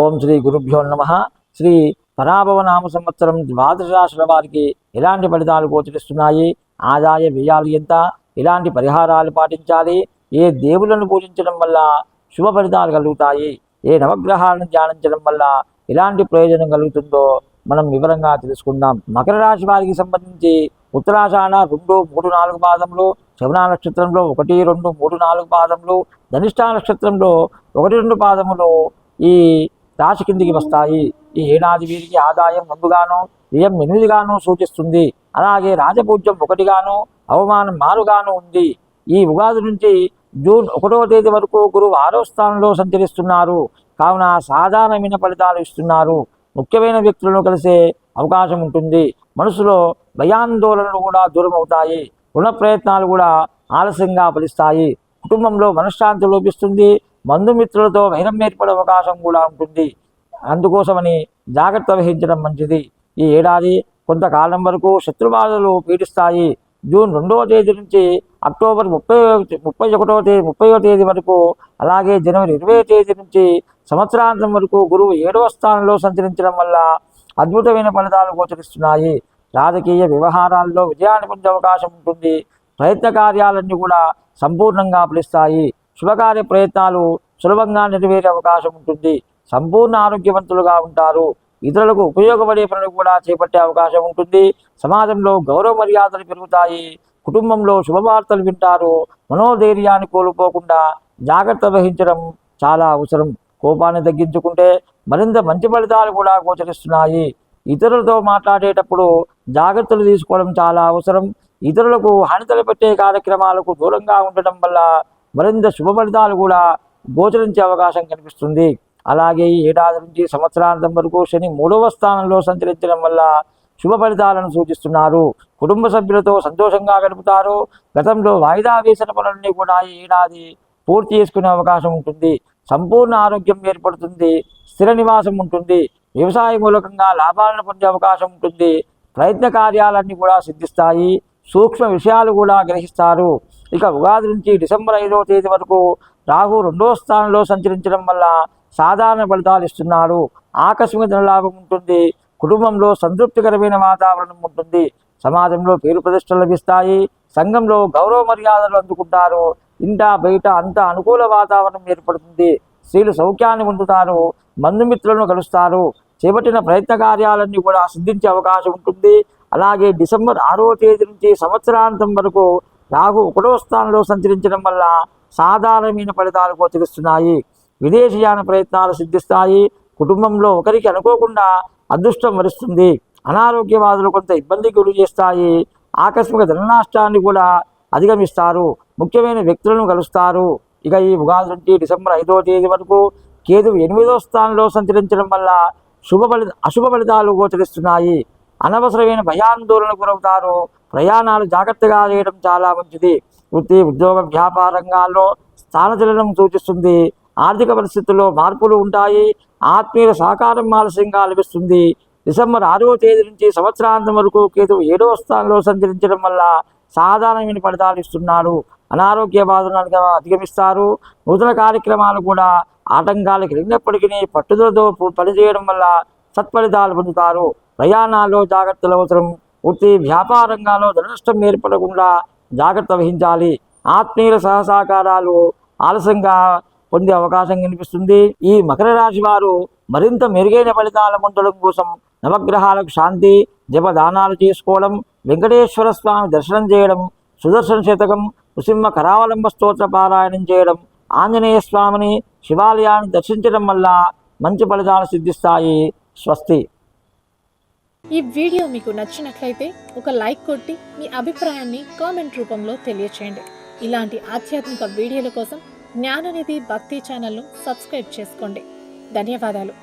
ఓం శ్రీ గురుభ్యో నమః. శ్రీ పరాభవ నామ సంవత్సరం ద్వాదశ రాశుల వారికి ఎలాంటి ఫలితాలు గోచరిస్తున్నాయి, ఆదాయ వ్యయాలు ఎంత, ఎలాంటి పరిహారాలు పాటించాలి, ఏ దేవులను పూజించడం వల్ల శుభ ఫలితాలు కలుగుతాయి, ఏ నవగ్రహాలను ధ్యానించడం వల్ల ఎలాంటి ప్రయోజనం కలుగుతుందో మనం వివరంగా తెలుసుకుందాం. మకర రాశి వారికి సంబంధించి ఉత్తరాషాఢ 2, 3, 4 పాదములు, శ్రవణ నక్షత్రంలో 1, 2, 3, 4 పాదములు, ధనిష్ఠ నక్షత్రంలో 1, 2 పాదములు ఈ రాశి కిందికి వస్తాయి. ఈ ఏడాది వీరికి ఆదాయం 2గాను, వ్యయం 8గాను సూచిస్తుంది. అలాగే రాజపూజ్యం 1గాను, అవమానం 6గాను ఉంది. ఈ ఉగాది నుంచి జూన్ 1వ తేదీ వరకు గురువు 6వ స్థానంలో సంచరిస్తున్నారు. కావున సాధారణమైన ఫలితాలు ఇస్తున్నారు. ముఖ్యమైన వ్యక్తులను కలిసే అవకాశం ఉంటుంది. మనసులో భయాందోళనలు కూడా దూరం అవుతాయి. రుణ ప్రయత్నాలు కూడా ఆలస్యంగా ఫలిస్తాయి. కుటుంబంలో మనశ్శాంతి లోపిస్తుంది. బంధుమిత్రులతో వైరం ఏర్పడే అవకాశం కూడా ఉంటుంది. అందుకోసమని జాగ్రత్త వహించడం మంచిది. ఈ ఏడాది కొంతకాలం వరకు శత్రుబాధలు పీడిస్తాయి. జూన్ 2వ తేదీ నుంచి అక్టోబర్ 30వ తేదీ వరకు, అలాగే జనవరి 20వ తేదీ నుంచి సంవత్సరాంతం వరకు గురువు 7వ స్థానంలో సంచరించడం వల్ల అద్భుతమైన ఫలితాలు గోచరిస్తున్నాయి. రాజకీయ వ్యవహారాల్లో విజయాన్ని పొందే అవకాశం ఉంటుంది. ప్రయత్న కార్యాలన్నీ కూడా సంపూర్ణంగా ఫలిస్తాయి. శుభకార్య ప్రయత్నాలు సులభంగా నెరవేరే అవకాశం ఉంటుంది. సంపూర్ణ ఆరోగ్యవంతులుగా ఉంటారు. ఇతరులకు ఉపయోగపడే పనులు కూడా చేపట్టే అవకాశం ఉంటుంది. సమాజంలో గౌరవ మర్యాదలు పెరుగుతాయి. కుటుంబంలో శుభవార్తలు వింటారు. మనోధైర్యాన్ని కోల్పోకుండా జాగ్రత్త వహించడం చాలా అవసరం. కోపాన్ని తగ్గించుకుంటే మరింత మంచి ఫలితాలు కూడా గోచరిస్తున్నాయి. ఇతరులతో మాట్లాడేటప్పుడు జాగ్రత్తలు తీసుకోవడం చాలా అవసరం. ఇతరులకు హాని తలపెట్టే కార్యక్రమాలకు దూరంగా ఉండటం వల్ల మరింత శుభ ఫలితాలు కూడా గోచరించే అవకాశం కనిపిస్తుంది. అలాగే ఈ ఏడాది నుంచి సంవత్సరాంతం వరకు శని 3వ స్థానంలో సంచరించడం వల్ల శుభ ఫలితాలను సూచిస్తున్నారు. కుటుంబ సభ్యులతో సంతోషంగా గడుపుతారు. గతంలో వాయిదా వేసిన పనులన్నీ కూడా ఈ ఏడాది పూర్తి చేసుకునే అవకాశం ఉంటుంది. సంపూర్ణ ఆరోగ్యం ఏర్పడుతుంది. స్థిర నివాసం ఉంటుంది. వ్యవసాయ మూలకంగా లాభాలను పొందే అవకాశం ఉంటుంది. ప్రయత్న కార్యాలన్నీ కూడా సిద్ధిస్తాయి. సూక్ష్మ విషయాలు కూడా గ్రహిస్తారు. ఇక ఉగాది నుంచి డిసెంబర్ 5వ తేదీ వరకు రాహు 2వ స్థానంలో సంచరించడం వల్ల సాధారణ ఫలితాలు ఇస్తున్నాడు. ఆకస్మిక ధనలాభం ఉంటుంది. కుటుంబంలో సంతృప్తికరమైన వాతావరణం ఉంటుంది. సమాజంలో పేరు ప్రతిష్టలు లభిస్తాయి. సంఘంలో గౌరవ మర్యాదలు అందుకుంటారు. ఇంట బయట అంతా అనుకూల వాతావరణం ఏర్పడుతుంది. స్త్రీలు సౌఖ్యాన్ని పొందుతారు. బంధుమిత్రులను కలుస్తారు. చేపట్టిన ప్రయత్న కార్యాలన్నీ కూడా సిద్ధించే అవకాశం ఉంటుంది. అలాగే డిసెంబర్ 6వ తేదీ నుంచి సంవత్సరాంతం వరకు రాహు 1వ స్థానంలో సంచరించడం వల్ల సాధారణమైన ఫలితాలు గోచరిస్తున్నాయి. విదేశీయాన ప్రయత్నాలు సిద్ధిస్తాయి. కుటుంబంలో ఒకరికి అనుకోకుండా అదృష్టం వరిస్తుంది. అనారోగ్య బాధలు కొంత ఇబ్బందికి గురి చేస్తాయి. ఆకస్మిక ధననష్టాన్ని కూడా అధిగమిస్తారు. ముఖ్యమైన వ్యక్తులను కలుస్తారు. ఇక ఈ ఉగాది నుంచి డిసెంబర్ 5వ తేదీ వరకు కేతు 8వ స్థానంలో సంచరించడం వల్ల అశుభ ఫలితాలు గోచరిస్తున్నాయి. అనవసరమైన భయాందోళనకు గురవుతారు. ప్రయాణాలు జాగ్రత్తగా చేయడం చాలా మంచిది. వృత్తి, ఉద్యోగ, వ్యాపార రంగాల్లో స్థానచలనం సూచిస్తుంది. ఆర్థిక పరిస్థితుల్లో మార్పులు ఉంటాయి. ఆత్మీయుల సహకారం ఆలస్యంగా లభిస్తుంది. డిసెంబర్ 6వ తేదీ నుంచి సంవత్సరాంతం వరకు కేతు 7వ స్థానంలో సంచరించడం వల్ల సాధారణమైన ఫలితాలు ఇస్తున్నాడు. అనారోగ్య బాధలను అధిగమిస్తారు. నూతన కార్యక్రమాలు కూడా ఆటంకాలు కలిగినప్పటికీ పట్టుదలతో పనిచేయడం వల్ల సత్ఫలితాలు పొందుతారు. ప్రయాణాల్లో జాగ్రత్తలు అవసరం. వృత్తి, వ్యాపార రంగాల్లో ధననష్టం ఏర్పడకుండా జాగ్రత్త వహించాలి. ఆత్మీయుల సహసహకారాలు ఆలస్యంగా పొందే అవకాశం కనిపిస్తుంది. ఈ మకర రాశి వారు మరింత మెరుగైన ఫలితాలు పొందడం కోసం నవగ్రహాలకు శాంతి జపదానాలు చేసుకోవడం, వెంకటేశ్వర స్వామి దర్శనం చేయడం, సుదర్శన శతకం, నృసింహ కరావలంబ స్తోత్ర పారాయణం చేయడం, ఆంజనేయ స్వామిని, శివాలయాన్ని దర్శించడం వల్ల మంచి ఫలితాలు సిద్ధిస్తాయి. స్వస్తి. ఈ వీడియో మీకు నచ్చినట్లయితే ఒక లైక్ కొట్టి మీ అభిప్రాయాన్ని కామెంట్ రూపంలో తెలియచేయండి. ఇలాంటి ఆధ్యాత్మిక వీడియోల కోసం జ్ఞాననిధి భక్తి ఛానల్ను సబ్స్క్రైబ్ చేసుకోండి. ధన్యవాదాలు.